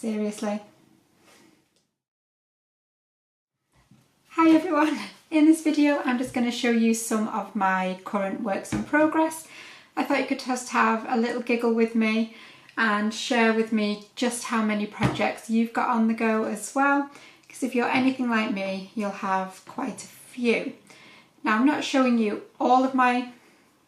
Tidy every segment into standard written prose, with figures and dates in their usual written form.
seriously. Hi everyone, in this video I'm just going to show you some of my current works in progress. I thought you could just have a little giggle with me and share with me just how many projects you've got on the go as well, because if you're anything like me you'll have quite a few. Now I'm not showing you all of my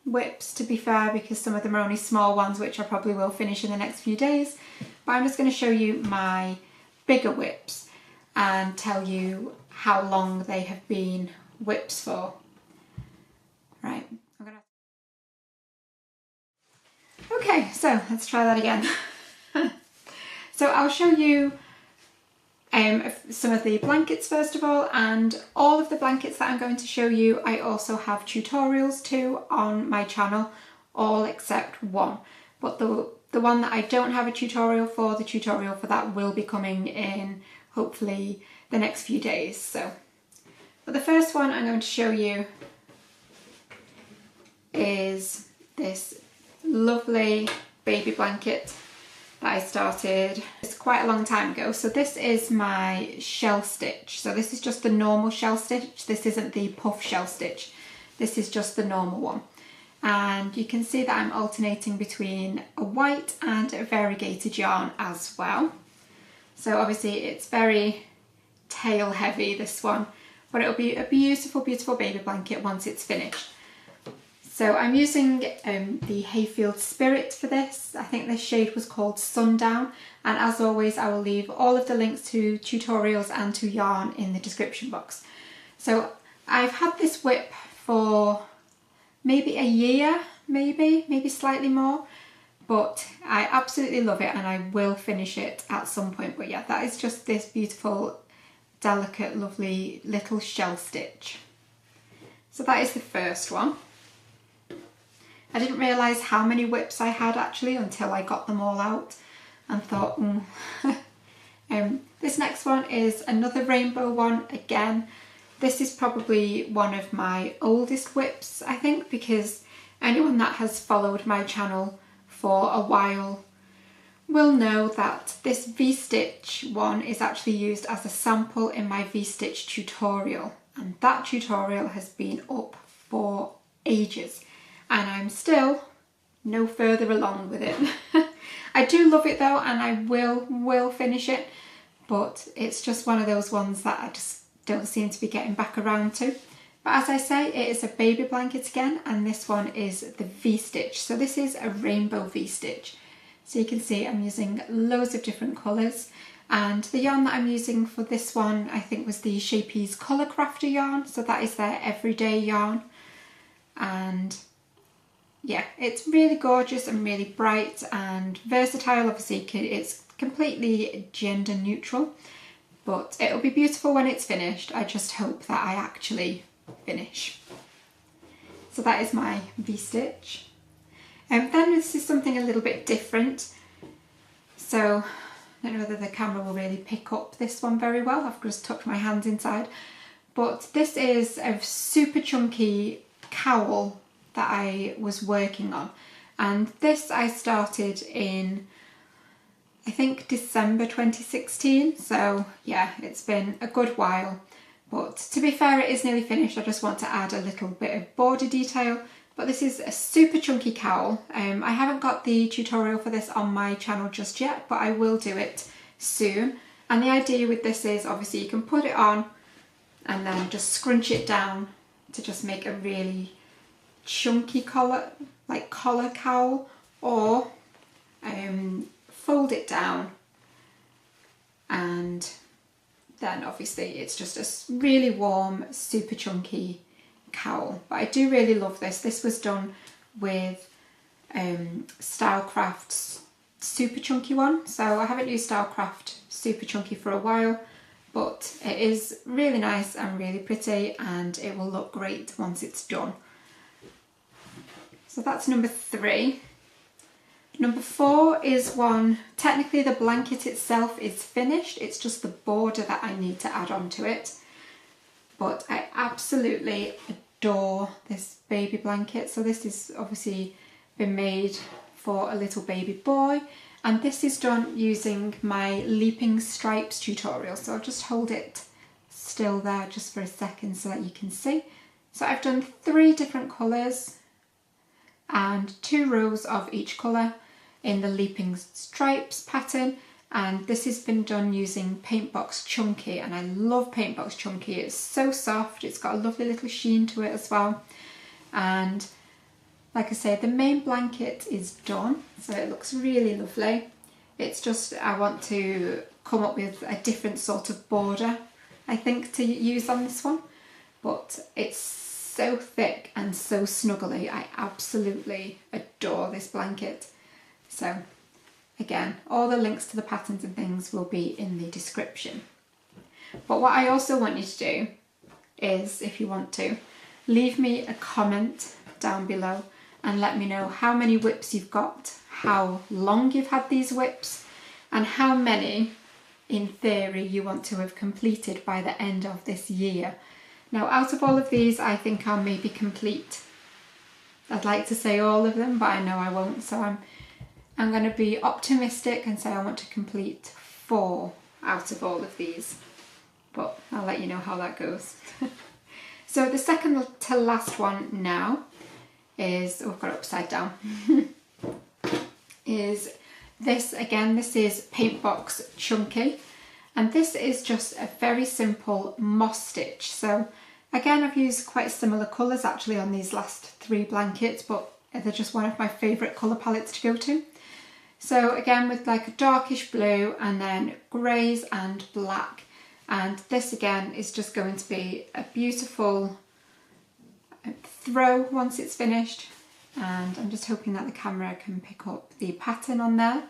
WIPS to be fair, because some of them are only small ones which I probably will finish in the next few days, but I'm just going to show you my bigger WIPS and tell you how long they have been WIPS for. Right, okay, so let's try that again. So I'll show you some of the blankets first of all, and all of the blankets that I'm going to show you I also have tutorials to on my channel, all except one. But the one that I don't have a tutorial for, the tutorial for that will be coming in hopefully the next few days. So, but the first one I'm going to show you is this lovely baby blanket that I started. It's quite a long time ago. So this is my shell stitch. So this is just the normal shell stitch. This isn't the puff shell stitch. This is just the normal one. And you can see that I'm alternating between a white and a variegated yarn as well. So obviously it's very tail heavy, this one, but it'll be a beautiful, beautiful baby blanket once it's finished. So I'm using the Hayfield Spirit for this. I think this shade was called Sundown, and as always I will leave all of the links to tutorials and to yarn in the description box. So I've had this WIP for maybe a year, maybe slightly more, but I absolutely love it and I will finish it at some point. But yeah, that is just this beautiful, delicate, lovely little shell stitch. So that is the first one. I didn't realise how many WIPs I had actually until I got them all out and thought, This next one is another rainbow one again. This is probably one of my oldest WIPs, I think, because anyone that has followed my channel for a while will know that this V-stitch one is actually used as a sample in my V-stitch tutorial, and that tutorial has been up for ages and I'm still no further along with it. I do love it though, and I will finish it, but it's just one of those ones that I just don't seem to be getting back around to. But as I say, it is a baby blanket again, and this one is the V-stitch. So this is a rainbow V-stitch. So you can see I'm using loads of different colours, and the yarn that I'm using for this one I think was the Shapey's Colour Crafter yarn, so that is their everyday yarn. And yeah, it's really gorgeous and really bright and versatile. Obviously it's completely gender neutral, but it'll be beautiful when it's finished. I just hope that I actually finish. So that is my V-stitch. And then this is something a little bit different. So I don't know whether the camera will really pick up this one very well. I've just tucked my hands inside. But this is a super chunky cowl that I was working on, and this I started in I think December 2016, so yeah, it's been a good while, but to be fair it is nearly finished. I just want to add a little bit of border detail, but this is a super chunky cowl. I haven't got the tutorial for this on my channel just yet, but I will do it soon. And the idea with this is obviously you can put it on and then just scrunch it down to just make a really chunky collar cowl, or fold it down, and then obviously it's just a really warm, super chunky cowl. But I do really love this. This was done with Stylecraft's super chunky one, so I haven't used Stylecraft super chunky for a while, but it is really nice and really pretty, and it will look great once it's done. So that's number 3. Number 4 is one, technically the blanket itself is finished, it's just the border that I need to add on to it. But I absolutely adore this baby blanket. So this is obviously been made for a little baby boy, and this is done using my leaping stripes tutorial. So I'll just hold it still there just for a second so that you can see. So I've done 3 different colours and 2 rows of each colour in the leaping stripes pattern, and this has been done using Paintbox Chunky, and I love Paintbox Chunky. It's so soft, it's got a lovely little sheen to it as well, and like I say, the main blanket is done, so it looks really lovely. It's just I want to come up with a different sort of border, I think, to use on this one, but it's so thick and so snuggly. I absolutely adore this blanket. So again, all the links to the patterns and things will be in the description. But what I also want you to do is, if you want to, leave me a comment down below and let me know how many WIPs you've got, how long you've had these WIPs, and how many in theory you want to have completed by the end of this year. Now, out of all of these, I think I'll maybe complete, I'd like to say all of them, but I know I won't, so I'm going to be optimistic and say I want to complete 4 out of all of these, but I'll let you know how that goes. So the second to last one now is, oh, I've got it upside down, is this. Again, this is Paintbox Chunky, and this is just a very simple moss stitch. So again, I've used quite similar colours actually on these last 3 blankets, but they're just one of my favourite colour palettes to go to. So again, with like a darkish blue and then greys and black, and this again is just going to be a beautiful throw once it's finished, and I'm just hoping that the camera can pick up the pattern on there.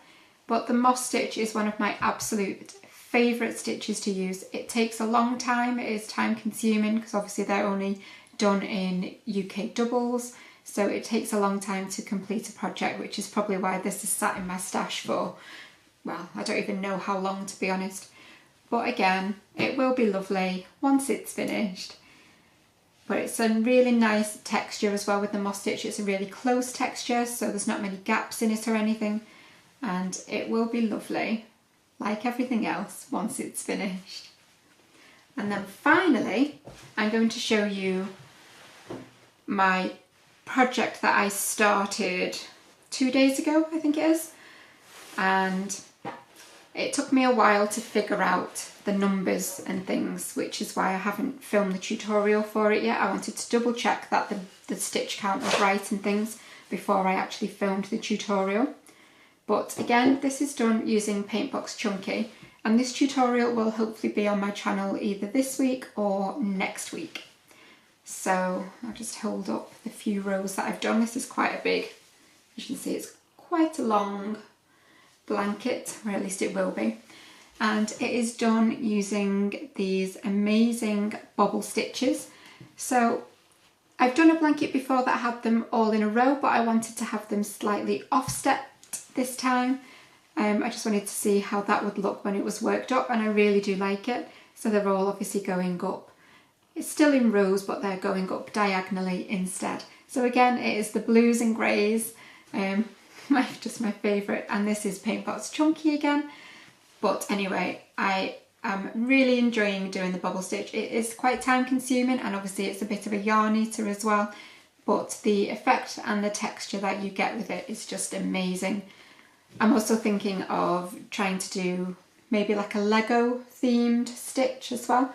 But the moss stitch is one of my absolute favourite stitches to use. It takes a long time, it is time consuming because obviously they're only done in UK doubles, so it takes a long time to complete a project, which is probably why this is sat in my stash for, well, I don't even know how long, to be honest. But again, it will be lovely once it's finished. But it's a really nice texture as well with the moss stitch. It's a really close texture, so there's not many gaps in it or anything, and it will be lovely like everything else once it's finished. And then finally, I'm going to show you my project that I started 2 days ago, I think it is, and it took me a while to figure out the numbers and things, which is why I haven't filmed the tutorial for it yet. I wanted to double check that the stitch count was right and things before I actually filmed the tutorial. But again, this is done using Paintbox Chunky, and this tutorial will hopefully be on my channel either this week or next week. So I'll just hold up the few rows that I've done. This is quite a big, as you can see, it's quite a long blanket, or at least it will be. And it is done using these amazing Bobble stitches. So I've done a blanket before that had them all in a row, but I wanted to have them slightly offset this time. I just wanted to see how that would look when it was worked up, and I really do like it. So they're all obviously going up. It's still in rows, but they're going up diagonally instead. So again, it is the blues and greys, just my favourite, and this is Paintbox Chunky again. But anyway, I am really enjoying doing the bobble stitch. It is quite time consuming, and obviously it's a bit of a yarn eater as well, but the effect and the texture that you get with it is just amazing. I'm also thinking of trying to do maybe like a Lego themed stitch as well,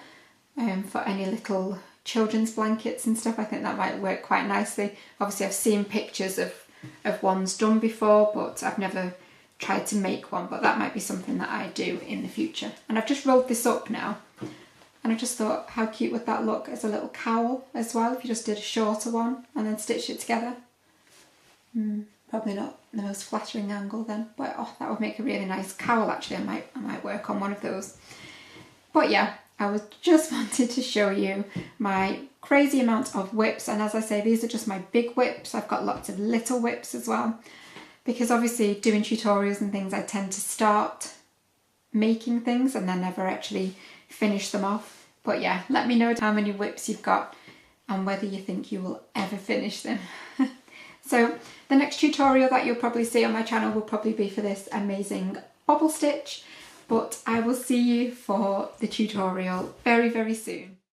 for any little children's blankets and stuff. I think that might work quite nicely. Obviously I've seen pictures of ones done before, but I've never tried to make one, but that might be something that I do in the future. And I've just rolled this up now, and I just thought, how cute would that look as a little cowl as well, if you just did a shorter one and then stitched it together. Probably not the most flattering angle then, but oh, that would make a really nice cowl actually. I might work on one of those. But yeah, I just wanted to show you my crazy amount of WIPs, and as I say, these are just my big WIPs. I've got lots of little WIPs as well, because obviously doing tutorials and things, I tend to start making things and then never actually finish them off. But yeah, let me know how many WIPs you've got and whether you think you will ever finish them. So the next tutorial that you'll probably see on my channel will probably be for this amazing bobble stitch, but I will see you for the tutorial very, very soon.